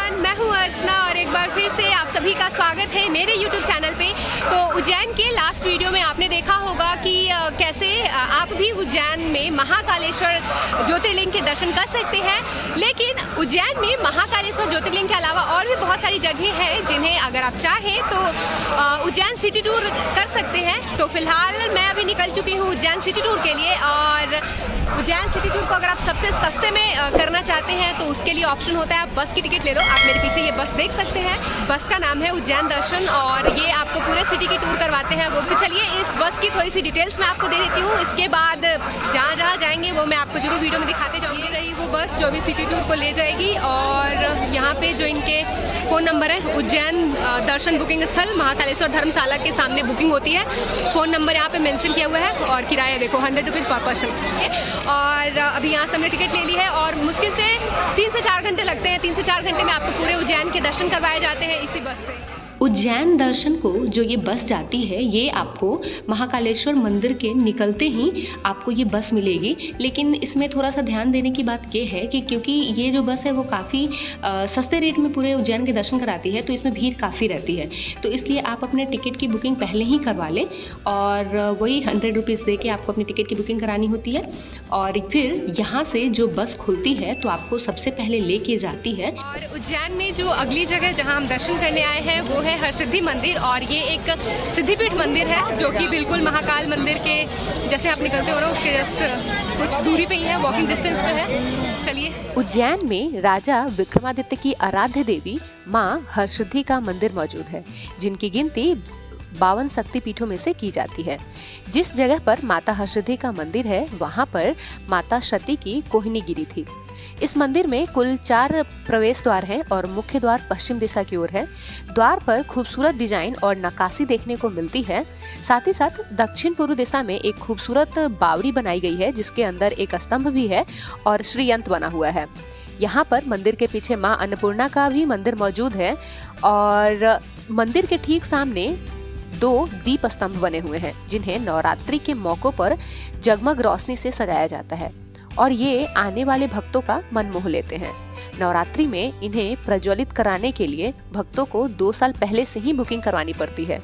Everyone, मैं हूँ अर्चना और एक बार फिर से आप सभी का स्वागत है मेरे यूट्यूब चैनल पे। तो उज्जैन के लास्ट वीडियो में आपने देखा होगा कि कैसे आप भी उज्जैन में महाकालेश्वर ज्योतिर्लिंग के दर्शन कर सकते हैं। लेकिन उज्जैन में महाकालेश्वर ज्योतिर्लिंग के अलावा और भी बहुत सारी जगह हैं जिन्हें अगर आप चाहें तो उज्जैन सिटी टूर कर सकते हैं। तो फिलहाल मैं अभी निकल चुकी हूँ उज्जैन सिटी टूर के लिए, और उज्जैन सिटी टूर को अगर आप सबसे सस्ते में करना चाहते हैं तो उसके लिए ऑप्शन होता है आप बस की टिकट ले लो। आप मेरे पीछे ये बस देख सकते हैं, बस का नाम है उज्जैन दर्शन और ये आपको पूरे सिटी की टूर करवाते हैं वो भी। चलिए इस बस की थोड़ी सी डिटेल्स मैं आपको दे देती हूँ, इसके बाद जहाँ जहाँ जाएंगे वो मैं आपको जरूर वीडियो में दिखाते जाऊँगी। ये रही वो बस जो भी सिटी टूर को ले जाएगी, और यहाँ पे जो इनके फ़ोन नंबर है, उज्जैन दर्शन बुकिंग स्थल महाकालेश्वर धर्मशाला के सामने बुकिंग होती है। फ़ोन नंबर यहाँ पे मेंशन किया हुआ है और किराया देखो 100 रुपीज़ पर पर्सन। और अभी यहाँ से हमने टिकट ले ली है और मुश्किल से 3 से 4 घंटे लगते हैं। 3 से 4 घंटे में आपको पूरे उज्जैन के दर्शन करवाए जाते हैं इसी बस से। उज्जैन दर्शन को जो ये बस जाती है, ये आपको महाकालेश्वर मंदिर के निकलते ही आपको ये बस मिलेगी। लेकिन इसमें थोड़ा सा ध्यान देने की बात ये है कि क्योंकि ये जो बस है वो काफ़ी सस्ते रेट में पूरे उज्जैन के दर्शन कराती है, तो इसमें भीड़ काफ़ी रहती है। तो इसलिए आप अपने टिकट की बुकिंग पहले ही करवा लें और वही 100 रुपीज़ दे के आपको अपनी टिकट की बुकिंग करानी होती है। और फिर यहाँ से जो बस खुलती है तो आपको सबसे पहले लेके जाती है। और उज्जैन में जो अगली जगह जहाँ हम दर्शन करने आए हैं वो है हरसिद्धि मंदिर, और ये एक सिद्धिपीठ मंदिर है जो कि बिल्कुल महाकाल मंदिर के जैसे आप निकलते हो ना उसके जस्ट कुछ दूरी पे ही है, वॉकिंग डिस्टेंस पे है। चलिए, उज्जैन में राजा विक्रमादित्य की आराध्य देवी माँ हरसिद्धि का मंदिर मौजूद है, जिनकी गिनती 52 शक्तिपीठों में से की जाती है। जिस जगह पर माता हरसिद्धि का मंदिर है वहाँ पर माता सती की कोहिनी गिरी थी। इस मंदिर में कुल 4 प्रवेश द्वार हैं और मुख्य द्वार पश्चिम दिशा की ओर है। द्वार पर खूबसूरत डिजाइन और नक्काशी देखने को मिलती है। साथ ही साथ दक्षिण पूर्व दिशा में एक खूबसूरत बावड़ी बनाई गई है जिसके अंदर एक स्तंभ भी है और श्रीयंत्र बना हुआ है। यहाँ पर मंदिर के पीछे माँ अन्नपूर्णा का भी मंदिर मौजूद है और मंदिर के ठीक सामने 2 दीप स्तंभ बने हुए हैं जिन्हें नवरात्रि के मौकों पर जगमग रोशनी से सजाया जाता है और ये आने वाले भक्तों का मन मोह लेते हैं। नवरात्रि में इन्हें प्रज्वलित कराने के लिए भक्तों को 2 साल पहले से ही बुकिंग करवानी पड़ती है।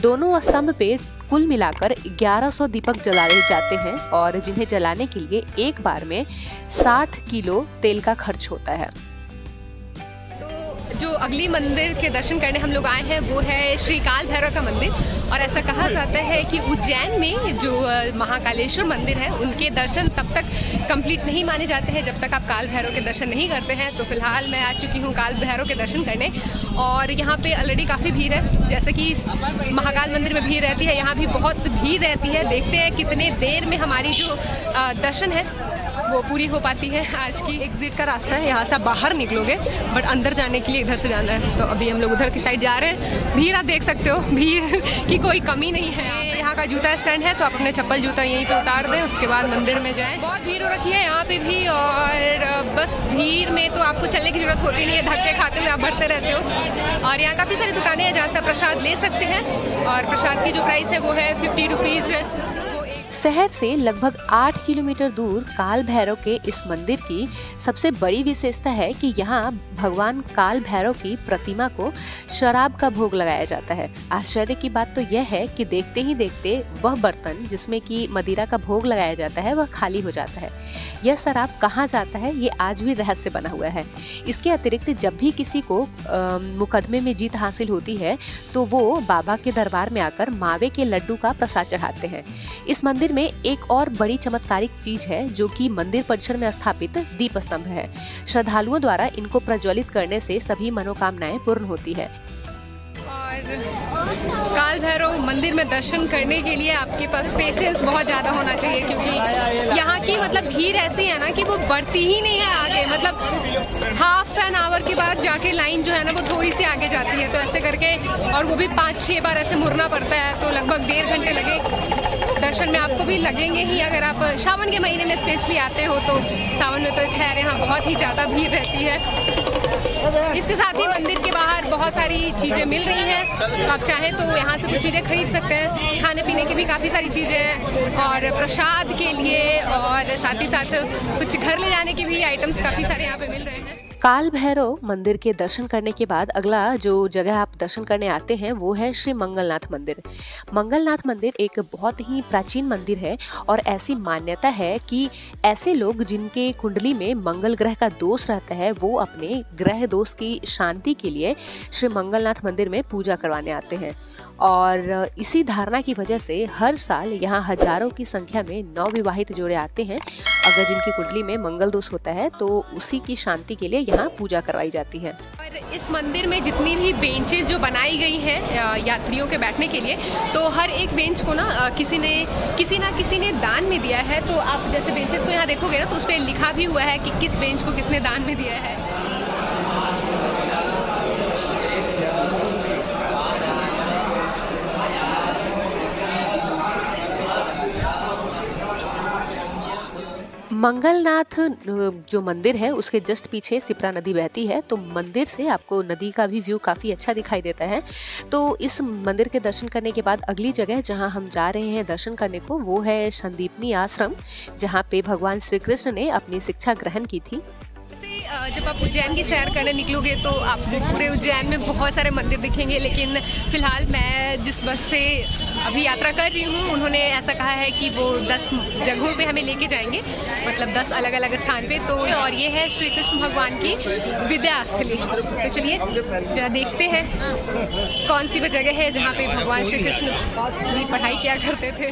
दोनों स्तंभ पे कुल मिलाकर 1100 दीपक जलाए जाते हैं और जिन्हें जलाने के लिए एक बार में 60 किलो तेल का खर्च होता है। जो अगली मंदिर के दर्शन करने हम लोग आए हैं वो है श्री काल भैरव का मंदिर, और ऐसा कहा जाता है कि उज्जैन में जो महाकालेश्वर मंदिर है उनके दर्शन तब तक कंप्लीट नहीं माने जाते हैं जब तक आप काल भैरव के दर्शन नहीं करते हैं। तो फिलहाल मैं आ चुकी हूँ काल भैरव के दर्शन करने और यहाँ पे ऑलरेडी काफ़ी भीड़ है। जैसे कि महाकाल मंदिर में भीड़ रहती है, यहाँ भी बहुत भीड़ रहती है। देखते हैं कितने देर में हमारी जो दर्शन है वो पूरी हो पाती है। आज की एग्जिट का रास्ता है, यहाँ से आप बाहर निकलोगे बट अंदर जाने के लिए इधर से जाना है। तो अभी हम लोग उधर की साइड जा रहे हैं। भीड़ आप देख सकते हो, भीड़ की कोई कमी नहीं है। यहाँ का जूता स्टैंड है तो आप अपने चप्पल जूता यहीं पे उतार दें, उसके बाद मंदिर में जाएं। बहुत भीड़ हो रखी है यहाँ पे भी, और बस भीड़ में तो आपको चलने की जरूरत होती नहीं है, धक्के खाते हुए आप बढ़ते रहते हो। और यहाँ काफ़ी सारी दुकानें हैं जहाँ से आप प्रसाद ले सकते हैं और प्रसाद की जो प्राइस है वो है 50 रुपीज़। शहर से लगभग 8 किलोमीटर दूर काल भैरव के इस मंदिर की सबसे बड़ी विशेषता है कि यहाँ भगवान काल भैरव की प्रतिमा को शराब का भोग लगाया जाता है। आश्चर्य की बात तो यह है कि देखते ही देखते वह बर्तन जिसमें कि मदिरा का भोग लगाया जाता है वह खाली हो जाता है। यह शराब कहाँ जाता है ये आज भी रहस्य बना हुआ है। इसके अतिरिक्त जब भी किसी को मुकदमे में जीत हासिल होती है तो वो बाबा के दरबार में आकर मावे के लड्डू का प्रसाद चढ़ाते हैं। इस मंदिर में एक और बड़ी चमत्कारिक चीज है जो कि मंदिर परिसर में स्थापित दीप स्तंभ है। श्रद्धालुओं द्वारा इनको प्रज्वलित करने से सभी मनोकामनाएं पूर्ण होती है। और काल भैरव मंदिर में दर्शन करने के लिए आपके पास पेशेंस बहुत ज़्यादा होना चाहिए, क्योंकि यहाँ की मतलब भीड़ ऐसी है ना कि वो बढ़ती ही नहीं है आगे। मतलब हाफ एन आवर के बाद जाके लाइन जो है ना वो थोड़ी सी आगे जाती है। तो ऐसे करके, और वो भी 5-6 बार ऐसे मुड़ना पड़ता है, तो लगभग 1.5 घंटे लगे दर्शन में आपको भी लगेंगे ही। अगर आप सावन के महीने में स्पेशली आते हो तो सावन में तो खैर यहाँ बहुत ही ज़्यादा भीड़ रहती है। इसके साथ ही मंदिर के बाहर बहुत सारी चीज़ें मिल रही हैं, तो आप चाहें तो यहाँ से कुछ चीज़ें खरीद सकते हैं। खाने पीने की भी काफ़ी सारी चीज़ें हैं और प्रसाद के लिए, और साथ ही साथ कुछ घर ले जाने के भी आइटम्स काफ़ी सारे यहाँ पे मिल रहे हैं। काल भैरव मंदिर के दर्शन करने के बाद अगला जो जगह आप दर्शन करने आते हैं वो है श्री मंगलनाथ मंदिर। मंगलनाथ मंदिर एक बहुत ही प्राचीन मंदिर है और ऐसी मान्यता है कि ऐसे लोग जिनके कुंडली में मंगल ग्रह का दोष रहता है वो अपने ग्रह दोष की शांति के लिए श्री मंगलनाथ मंदिर में पूजा करवाने आते हैं। और इसी धारणा की वजह से हर साल यहाँ हजारों की संख्या में नवविवाहित जोड़े आते हैं। अगर जिनकी कुंडली में मंगल दोष होता है तो उसी की शांति के लिए यहाँ पूजा करवाई जाती है। और इस मंदिर में जितनी भी बेंचेस जो बनाई गई हैं यात्रियों के बैठने के लिए, तो हर एक बेंच को ना किसी ने दान में दिया है। तो आप जैसे बेंचेस को यहाँ देखोगे ना तो उस पर लिखा भी हुआ है कि किस बेंच को किसने दान में दिया है। मंगलनाथ जो मंदिर है उसके जस्ट पीछे सिप्रा नदी बहती है, तो मंदिर से आपको नदी का भी व्यू काफ़ी अच्छा दिखाई देता है। तो इस मंदिर के दर्शन करने के बाद अगली जगह जहां हम जा रहे हैं दर्शन करने को वो है संदीपनी आश्रम, जहां पे भगवान श्री कृष्ण ने अपनी शिक्षा ग्रहण की थी। जब आप उज्जैन की सैर करने निकलोगे तो आपको पूरे उज्जैन में बहुत सारे मंदिर दिखेंगे, लेकिन फ़िलहाल मैं जिस बस से अभी यात्रा कर रही हूँ उन्होंने ऐसा कहा है कि वो 10 जगहों पे हमें लेके जाएंगे, मतलब 10 अलग अलग स्थान पे। तो और ये है श्री कृष्ण भगवान की विद्यास्थली। तो चलिए जरा देखते हैं कौन सी वो जगह है जहाँ पे भगवान श्री कृष्ण भी पढ़ाई किया करते थे।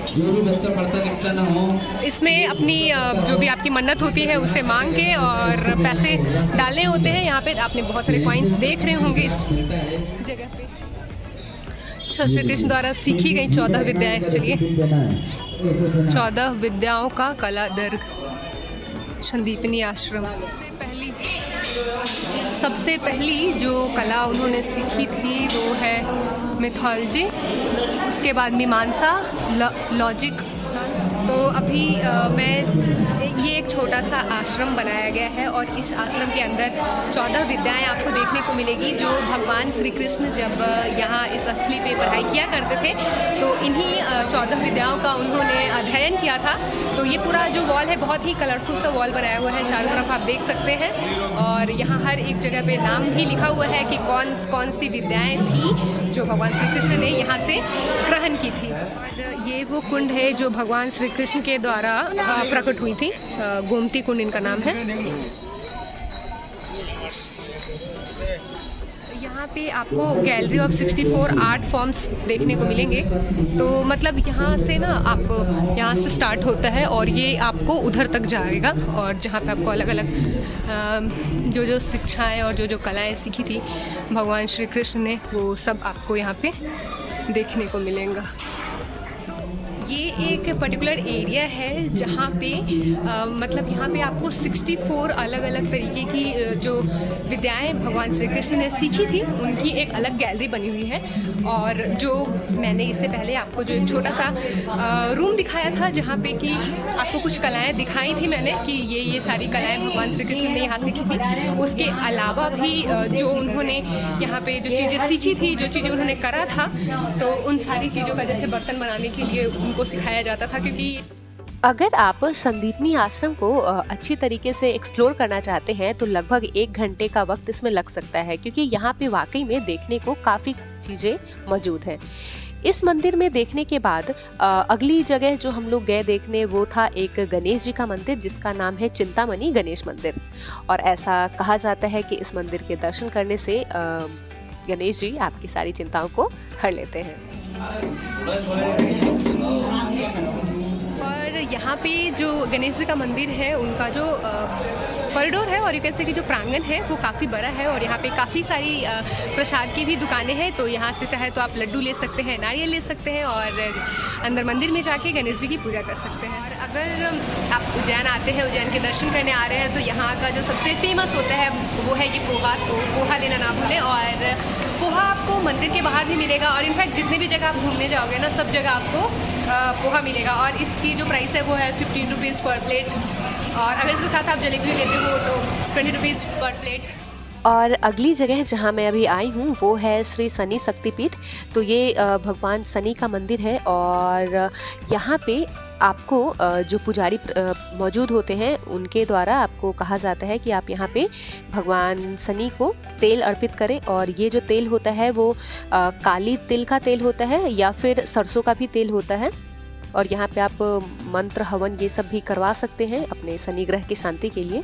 जो भी बच्चा पढ़ता लिखता ना हो, इसमें अपनी जो भी आपकी मन्नत होती है उसे मांग के और पैसे डालने होते हैं। यहाँ पे आपने बहुत सारे कॉइन्स देख रहे होंगे इस जगह पे। श्री कृष्ण द्वारा सीखी गई 14 विद्याएं। चलिए 14 विद्याओं का कला दर्ग संदीपनी आश्रम। सबसे पहली जो कला उन्होंने सीखी थी वो है मिथोलॉजी, उसके बाद मीमांसा, लॉजिक। तो अभी ये एक छोटा सा आश्रम बनाया गया है और इस आश्रम के अंदर 14 विद्याएं आपको देखने को मिलेगी जो भगवान श्री कृष्ण जब यहाँ इस स्थली पे पढ़ाई किया करते थे तो इन्हीं 14 विद्याओं का उन्होंने अध्ययन किया था। तो ये पूरा जो वॉल है बहुत ही कलरफुल सा वॉल बनाया हुआ है, चारों तरफ आप देख सकते हैं। और यहाँ हर एक जगह पे नाम भी लिखा हुआ है कि कौन सी विद्याएँ थी जो भगवान श्री कृष्ण ने यहाँ से ग्रहण की थी। और ये वो कुंड है जो भगवान श्री कृष्ण के द्वारा प्रकट हुई थी, गोमती कुंड इनका नाम है। यहाँ पे आपको गैलरी ऑफ 64 आर्ट फॉर्म्स देखने को मिलेंगे। तो मतलब यहाँ से ना आप यहाँ से स्टार्ट होता है और ये आपको उधर तक जाएगा और जहाँ पे आपको अलग अलग जो शिक्षाएं और जो कलाएं सीखी थी भगवान श्री कृष्ण ने वो सब आपको यहाँ पे देखने को मिलेगा। ये एक पर्टिकुलर एरिया है जहाँ पे मतलब यहाँ पे आपको 64 अलग अलग तरीके की जो विद्याएं भगवान श्री कृष्ण ने सीखी थी उनकी एक अलग गैलरी बनी हुई है। और जो मैंने इससे पहले आपको जो एक छोटा सा रूम दिखाया था जहाँ पे कि आपको कुछ कलाएं दिखाई थी मैंने कि ये सारी कलाएं भगवान श्री कृष्ण ने यहाँ सीखी थी। उसके अलावा भी जो उन्होंने यहाँ पे जो चीज़ें सीखी थी, जो चीज़ें उन्होंने करा था, तो उन सारी चीज़ों का जैसे बर्तन बनाने के लिए उनको सिखाया जाता था। क्योंकि अगर आप संदीपनी आश्रम को अच्छी तरीके से एक्सप्लोर करना चाहते हैं तो लगभग 1 घंटे का वक्त इसमें लग सकता है, क्योंकि यहाँ पे वाकई में देखने को काफ़ी चीज़ें मौजूद हैं। इस मंदिर में देखने के बाद अगली जगह जो हम लोग गए देखने वो था एक गणेश जी का मंदिर जिसका नाम है चिंतामणि गणेश मंदिर। और ऐसा कहा जाता है कि इस मंदिर के दर्शन करने से गणेश जी आपकी सारी चिंताओं को हर लेते हैं। और यहाँ पे जो गणेश जी का मंदिर है उनका जो कॉरिडोर है और यू कैन से कि जो प्रांगण है वो काफ़ी बड़ा है और यहाँ पे काफ़ी सारी प्रसाद की भी दुकानें हैं। तो यहाँ से चाहे तो आप लड्डू ले सकते हैं, नारियल ले सकते हैं और अंदर मंदिर में जाके गणेश जी की पूजा कर सकते हैं। और अगर आप उज्जैन आते हैं, उज्जैन के दर्शन करने आ रहे हैं तो यहाँ का जो सबसे फेमस होता है वो है ये पोहा। तो पोहा लेना ना भूलें। और पोहा आपको मंदिर के बाहर भी मिलेगा और इनफैक्ट जितने भी जगह आप घूमने जाओगे ना सब जगह आपको पोहा मिलेगा। और इसकी जो प्राइस है वो है 15 रुपीज़ पर प्लेट। और अगर इसके साथ आप जलेबी लेते हो तो 20 रुपीज़ पर प्लेट। और अगली जगह जहाँ मैं अभी आई हूँ वो है श्री शनि शक्तिपीठ। तो ये भगवान शनि का मंदिर है और यहाँ पे आपको जो पुजारी मौजूद होते हैं उनके द्वारा आपको कहा जाता है कि आप यहाँ पे भगवान शनि को तेल अर्पित करें। और ये जो तेल होता है वो काली तिल का तेल होता है या फिर सरसों का भी तेल होता है। और यहाँ पे आप मंत्र हवन ये सब भी करवा सकते हैं अपने शनि ग्रह की शांति के लिए।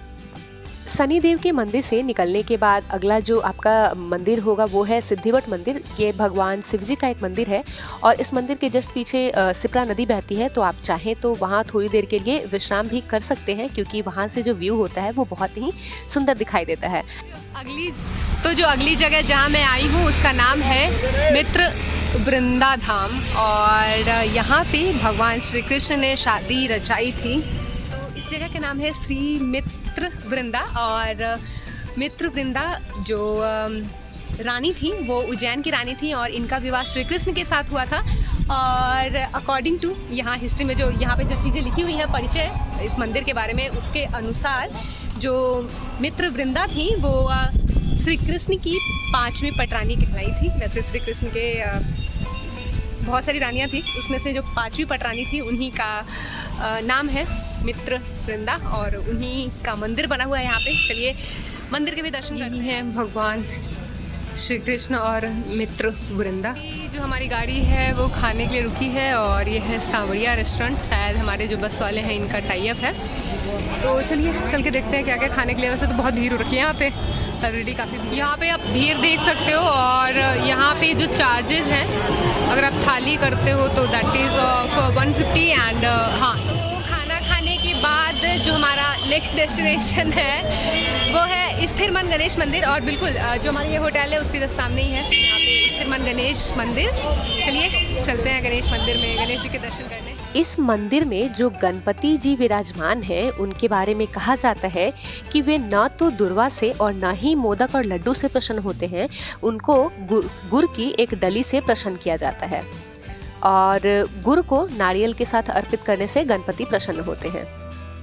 शनि देव के मंदिर से निकलने के बाद अगला जो आपका मंदिर होगा वो है सिद्धिवट मंदिर। ये भगवान शिव जी का एक मंदिर है और इस मंदिर के जस्ट पीछे सिप्रा नदी बहती है, तो आप चाहें तो वहाँ थोड़ी देर के लिए विश्राम भी कर सकते हैं क्योंकि वहाँ से जो व्यू होता है वो बहुत ही सुंदर दिखाई देता है। जो अगली जगह जहाँ मैं आई हूँ उसका नाम है मित्र वृंदा धाम और यहाँ पे भगवान श्री कृष्ण ने शादी रचाई थी। तो इस जगह का नाम है श्री मित्र वृंदा। और मित्र वृंदा जो रानी थी वो उज्जैन की रानी थी और इनका विवाह श्री कृष्ण के साथ हुआ था। और अकॉर्डिंग टू यहाँ हिस्ट्री में जो यहाँ पे जो चीज़ें लिखी हुई हैं परिचय इस मंदिर के बारे में, उसके अनुसार जो मित्र वृंदा थी वो श्री कृष्ण की 5वीं पटरानी कहलाई थी। वैसे श्री कृष्ण के बहुत सारी रानियाँ थी, उसमें से जो 5वीं पटरानी थी उन्हीं का नाम है मित्र वृंदा और उन्हीं का मंदिर बना हुआ है यहाँ पे। चलिए मंदिर के भी दर्शन करते हैं। भगवान श्री कृष्ण और मित्र वृंदा। जो हमारी गाड़ी है वो खाने के लिए रुकी है और ये है सांवरिया रेस्टोरेंट। शायद हमारे जो बस वाले हैं इनका टाई अप है, तो चलिए चल के देखते हैं क्या क्या खाने के लिए। वैसे तो बहुत भीड़ हो रखी है यहाँ पे ऑलरेडी, काफ़ी यहाँ पे आप भीड़ देख सकते हो। और यहाँ पे जो चार्जेस हैं अगर आप थाली करते हो तो दैट इज़ ऑफ 150 एंड हाँ, तो खाना खाने के बाद जो हमारा नेक्स्ट डेस्टिनेशन है वो है स्थिर मन गणेश मंदिर। और बिल्कुल जो हमारा ये होटल है उसके जस्ट सामने ही है यहाँ पे स्थिर मन गणेश मंदिर। चलिए चलते हैं गणेश मंदिर में गणेश जी के दर्शन करने। इस मंदिर में जो गणपति जी विराजमान हैं उनके बारे में कहा जाता है कि वे न तो दुर्वा से और न ही मोदक और लड्डू से प्रसन्न होते हैं, उनको गुड़ की एक डली से प्रसन्न किया जाता है और गुड़ को नारियल के साथ अर्पित करने से गणपति प्रसन्न होते हैं।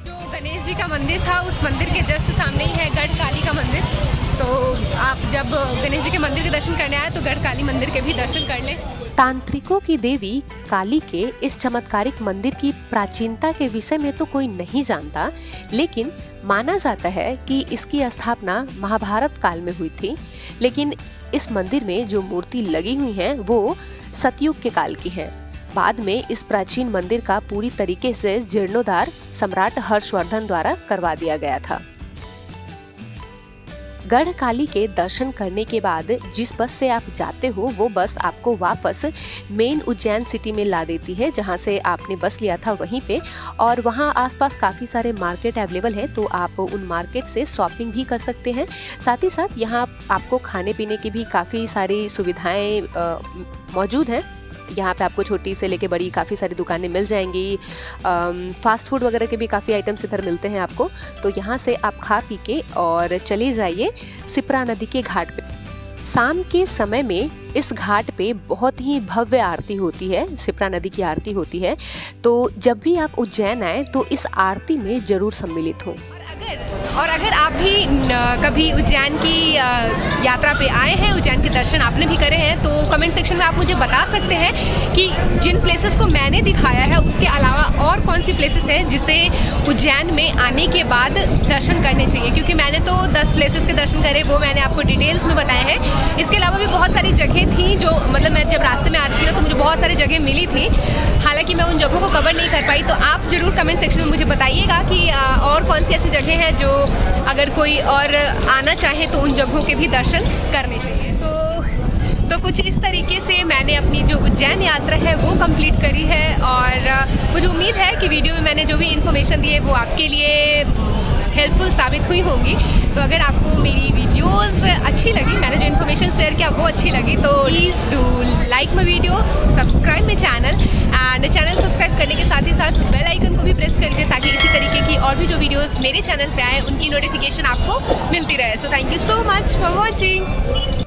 जो गणेश जी का मंदिर था उस मंदिर के जस्ट सामने ही है गढ़ काली का मंदिर। तो आप जब गणेश जी के मंदिर के दर्शन करने आए तो गढ़ काली मंदिर के भी दर्शन कर लें। तांत्रिकों की देवी काली के इस चमत्कारिक मंदिर की प्राचीनता के विषय में तो कोई नहीं जानता, लेकिन माना जाता है कि इसकी स्थापना महाभारत काल में हुई थी। लेकिन इस मंदिर में जो मूर्ति लगी हुई हैं वो सतयुग के काल की हैं। बाद में इस प्राचीन मंदिर का पूरी तरीके से जीर्णोद्धार सम्राट हर्षवर्धन द्वारा करवा दिया गया था। गढ़ काली के दर्शन करने के बाद जिस बस से आप जाते हो वो बस आपको वापस मेन उज्जैन सिटी में ला देती है जहां से आपने बस लिया था वहीं पे। और वहां आसपास काफ़ी सारे मार्केट अवेलेबल है, तो आप उन मार्केट से शॉपिंग भी कर सकते हैं। साथ ही साथ यहाँ आपको खाने पीने की भी काफ़ी सारी सुविधाएं मौजूद हैं। यहाँ पे आपको छोटी से लेके बड़ी काफ़ी सारी दुकानें मिल जाएंगी। फास्ट फूड वगैरह के भी काफ़ी आइटम्स इधर मिलते हैं आपको। तो यहाँ से आप खा पी के और चले जाइए सिप्रा नदी के घाट पे। शाम के समय में इस घाट पे बहुत ही भव्य आरती होती है, सिप्रा नदी की आरती होती है। तो जब भी आप उज्जैन आए तो इस आरती में ज़रूर सम्मिलित हो। और अगर आप भी कभी उज्जैन की यात्रा पे आए हैं, उज्जैन के दर्शन आपने भी करे हैं, तो कमेंट सेक्शन में आप मुझे बता सकते हैं कि जिन प्लेसेस को मैंने दिखाया है उसके अलावा और कौन सी प्लेसेस हैं जिसे उज्जैन में आने के बाद दर्शन करने चाहिए। क्योंकि मैंने तो 10 प्लेसेस के दर्शन करे, वो मैंने आपको डिटेल्स में बताए हैं। इसके अलावा भी बहुत सारी जगह थी जो मतलब मैं जब रास्ते में आ रही थी ना तो मुझे बहुत सारी जगह मिली थी, हालांकि मैं उन जगहों को कवर नहीं कर पाई। तो आप ज़रूर कमेंट सेक्शन में मुझे बताइएगा कि और कौन सी ऐसी जगह हैं जो अगर कोई और आना चाहे तो उन जगहों के भी दर्शन करने चाहिए। तो कुछ इस तरीके से मैंने अपनी जो उज्जैन यात्रा है वो कंप्लीट करी है और मुझे उम्मीद है कि वीडियो में मैंने जो भी इन्फॉर्मेशन दी है वो आपके लिए हेल्पफुल साबित हुई होंगी। तो अगर आपको मेरी वीडियोस अच्छी लगी, मैंने जो इन्फॉर्मेशन शेयर किया वो अच्छी लगी, तो please do like my video, subscribe my channel and channel subscribe करने के साथ ही साथ बेल आइकन को भी प्रेस कर दीजिए ताकि इसी तरीके की और भी जो वीडियोस मेरे चैनल पे आए उनकी नोटिफिकेशन आपको मिलती रहे। So thank you so much for watching.